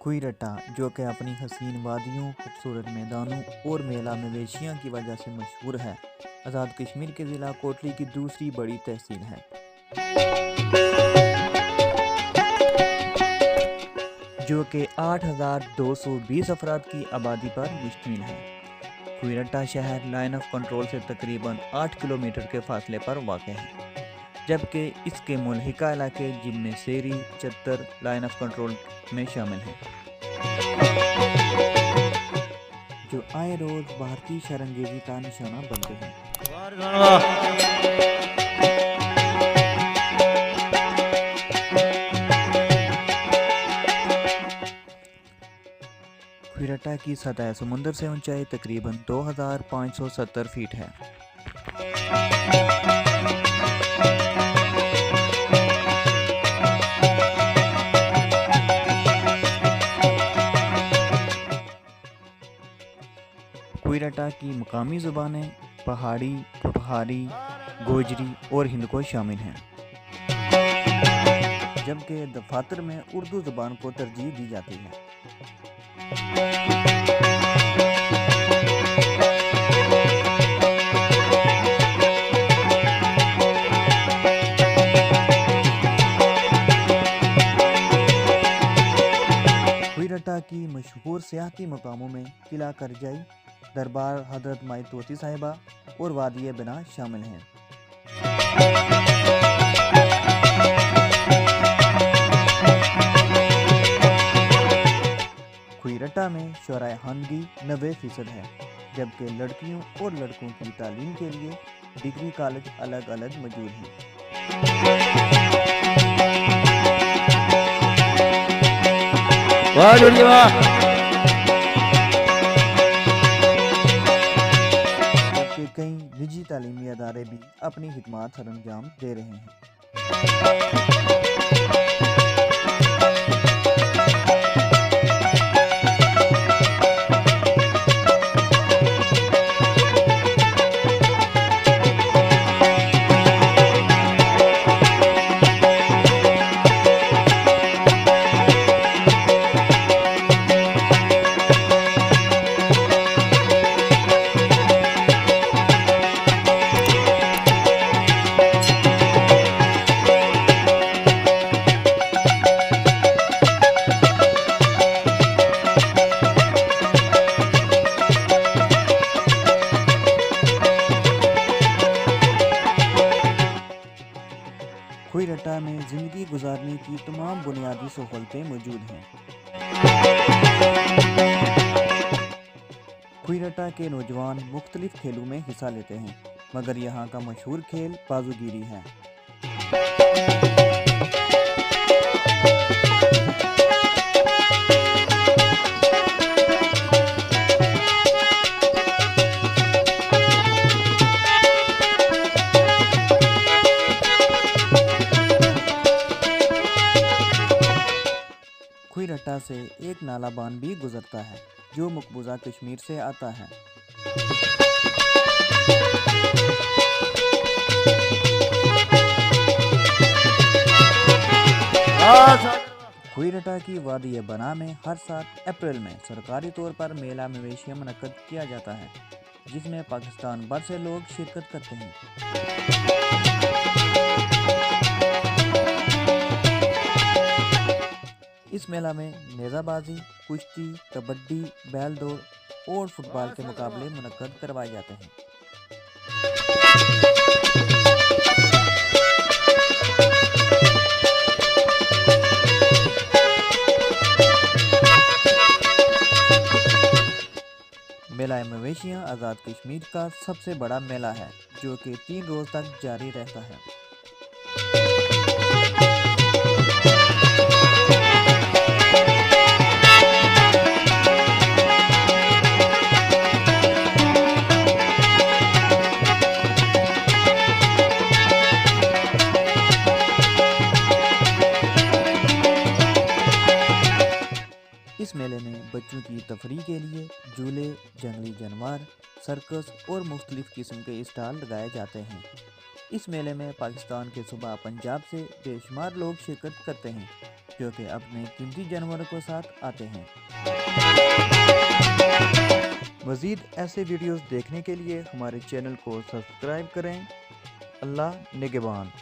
कुइरटा, जो कि अपनी हसीन वादियों, खूबसूरत मैदानों और मेला मवेशियों की वजह से मशहूर है, आज़ाद कश्मीर के ज़िला कोटली की दूसरी बड़ी तहसील है, जो कि 8,220 अफराद की आबादी पर मुश्तमिल है। कुइरटा शहर लाइन ऑफ कंट्रोल से तकरीबन 8 किलोमीटर के फासले पर वाक़ है, जबकि इसके मुल्हिका इलाके जिनमें सेरी, चत्तर लाइन ऑफ कंट्रोल में शामिल हैं, जो आए रोज़ भारतीय शरंगेजी का निशाना बनते हैं। कुइरटा की सतह समुंदर से ऊंचाई तकरीबन 2,570 फीट है। कुइरटा की मकामी ज़ुबानें पहाड़ी, पपहारी, गोजरी और हिंदको शामिल हैं, जबकि दफातर में उर्दू ज़ुबान को तरजीह दी जाती है। कुइरटा की मशहूर सियाहती मकामों में किला करजाई, दरबार हज़रत माई तोसी साहिबा और वादिय बिना शामिल हैं। कुइरटा में शोराए खानगी 90% है, जबकि लड़कियों और लड़कों की तालीम के लिए डिग्री कॉलेज अलग अलग मौजूद हैं। जबकि कई निजी तालीमी अदारे भी अपनी खिदमत सरअंजाम दे रहे हैं। कुइरटा में ज़िंदगी गुजारने की तमाम बुनियादी सहूलतें मौजूद हैं। कुइरटा के नौजवान मुख्तलिफ खेलों में हिस्सा लेते हैं, मगर यहाँ का मशहूर खेल बाजूगिरी है। कुइरटा से एक नाला बांध भी गुजरता है, जो मकबूजा कश्मीर से आता है। कुइरटा की वादी बना में हर साल अप्रैल में सरकारी तौर पर मेला मवेशियां मुनक्कद किया जाता है, जिसमें पाकिस्तान भर से लोग शिरकत करते हैं। इस मेला में नेज़ाबाजी, कुश्ती, कबड्डी, बैल दौड़ और फुटबॉल के मुकाबले मुनक्कद करवाए जाते हैं। मेला मवेशियां आज़ाद कश्मीर का सबसे बड़ा मेला है, जो कि 3 रोज़ तक जारी रहता है। इस मेले में बच्चों की तफरीह के लिए झूले, जंगली जानवर, सर्कस और मुख्तलिफ किस्म के स्टॉल लगाए जाते हैं। इस मेले में पाकिस्तान के सूबा पंजाब से बेशुमार लोग शिरकत करते हैं, जो कि अपने कीमती जानवरों के साथ आते हैं। मज़ीद ऐसे वीडियोस देखने के लिए हमारे चैनल को सब्सक्राइब करें। अल्लाह निगहबान।